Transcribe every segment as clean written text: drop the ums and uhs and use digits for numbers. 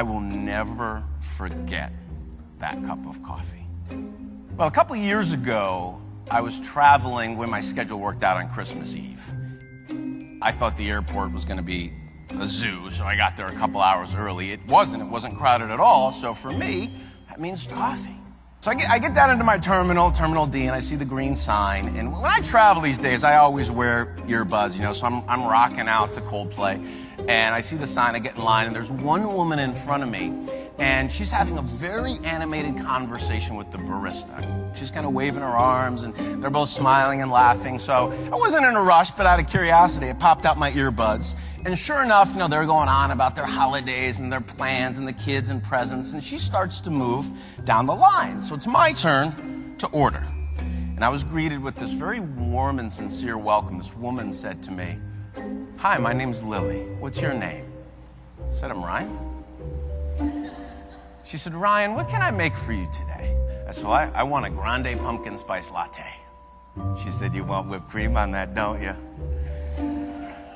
I will never forget that cup of coffee. Well, a couple of years ago, I was traveling when my schedule worked out on Christmas Eve. I thought the airport was going to be a zoo, so I got there a couple hours early. It wasn't crowded at all, so for me, that means coffee. So I get down into my terminal D, and I see the green sign. And when I travel these days, I always wear earbuds, so I'm rocking out to Coldplay. And I see the sign, I get in line, and there's one woman in front of me, and she's having a very animated conversation with the barista. She's kind of waving her arms, and they're both smiling and laughing. So I wasn't in a rush, but out of curiosity, I popped out my earbuds. And sure enough, they're going on about their holidays and their plans and the kids and presents, and she starts to move down the line. So it's my turn to order. And I was greeted with this very warm and sincere welcome. This woman said to me, "Hi, my name's Lily. What's your name?" I said, "I'm Ryan." She said, "Ryan, what can I make for you today?" I said, "Well, I want a grande pumpkin spice latte." She said, "You want whipped cream on that, don't you?"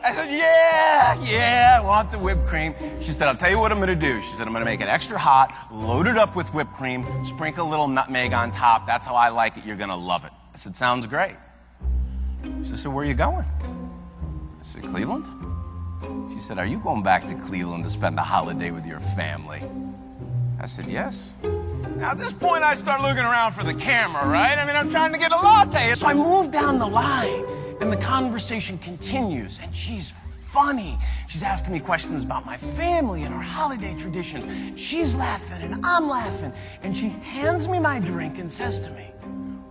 I said, yeah, I want the whipped cream. She said, "I'll tell you what I'm going to do." She said, "I'm going to make it extra hot, load it up with whipped cream, sprinkle a little nutmeg on top. That's how I like it. You're going to love it." I said, "Sounds great." She said, "Where are you going?" I said, "Cleveland." She said, "Are you going back to Cleveland to spend the holiday with your family?" I said, "Yes." Now, at this point, I start looking around for the camera, right? I'm trying to get a latte. So I move down the line. And the conversation continues, and she's funny. She's asking me questions about my family and our holiday traditions. She's laughing, and I'm laughing. And she hands me my drink and says to me,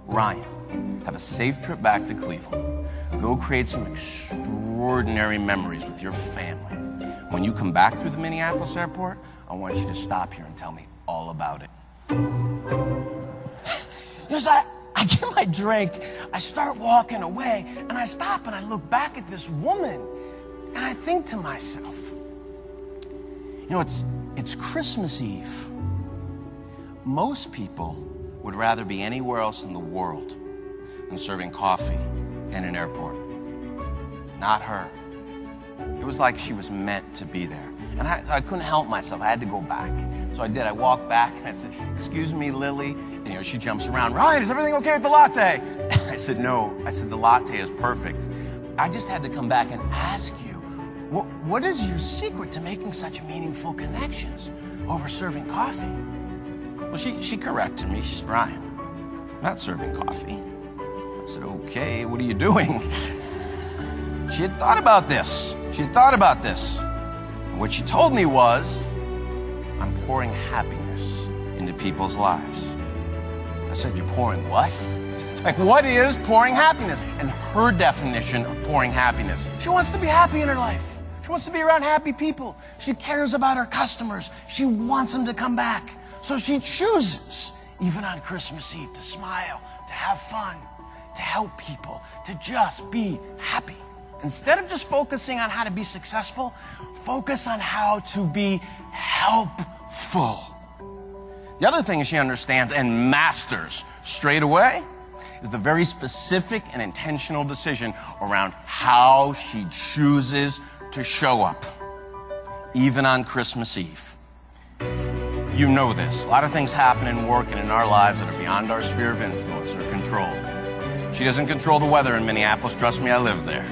"Ryan, have a safe trip back to Cleveland. Go create some extraordinary memories with your family. When you come back through the Minneapolis airport, I want you to stop here and tell me all about it." So I get my drink, I start walking away, and I stop and I look back at this woman, and I think to myself, it's Christmas Eve. Most people would rather be anywhere else in the world than serving coffee in an airport. Not her. It was like she was meant to be there. And I couldn't help myself. I had to go back. So I did. I walked back and I said, "Excuse me, Lily." And, she jumps around. "Ryan, is everything okay with the latte?" I said, "No." I said, "The latte is perfect. I just had to come back and ask you, what is your secret to making such meaningful connections over serving coffee?" Well, she corrected me. She said, "Ryan, I'm not serving coffee." I said, "Okay, what are you doing?" She had thought about this. And what she told me was, "I'm pouring happiness into people's lives." I said, "You're pouring what?" Like, what is pouring happiness? And her definition of pouring happiness, she wants to be happy in her life. She wants to be around happy people. She cares about her customers. She wants them to come back. So she chooses, even on Christmas Eve, to smile, to have fun, to help people, to just be happy. Instead of just focusing on how to be successful, focus on how to be helpful. The other thing she understands and masters straight away is the very specific and intentional decision around how she chooses to show up, even on Christmas Eve. You know this. A lot of things happen in work and in our lives that are beyond our sphere of influence or control. She doesn't control the weather in Minneapolis. Trust me, I live there.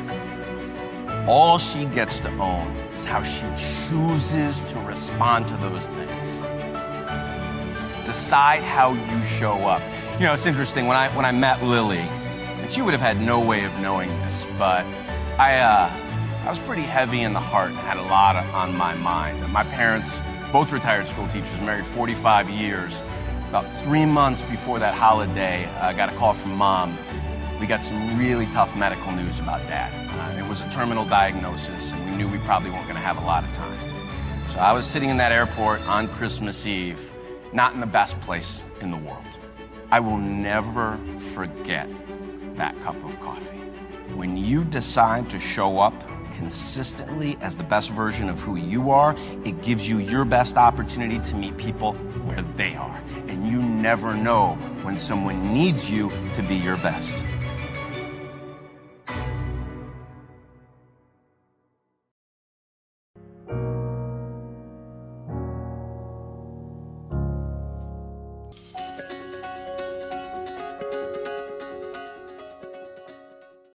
All she gets to own is how she chooses to respond to those things. Decide how you show up. It's interesting, when I met Lily, and she would have had no way of knowing this, but I was pretty heavy in the heart and had a lot on my mind. My parents, both retired school teachers, married 45 years. About 3 months before that holiday, I got a call from Mom. We got some really tough medical news about Dad. It was a terminal diagnosis, and we knew we probably weren't going to have a lot of time. So I was sitting in that airport on Christmas Eve, not in the best place in the world. I will never forget that cup of coffee. When you decide to show up consistently as the best version of who you are, it gives you your best opportunity to meet people where they are. And you never know when someone needs you to be your best.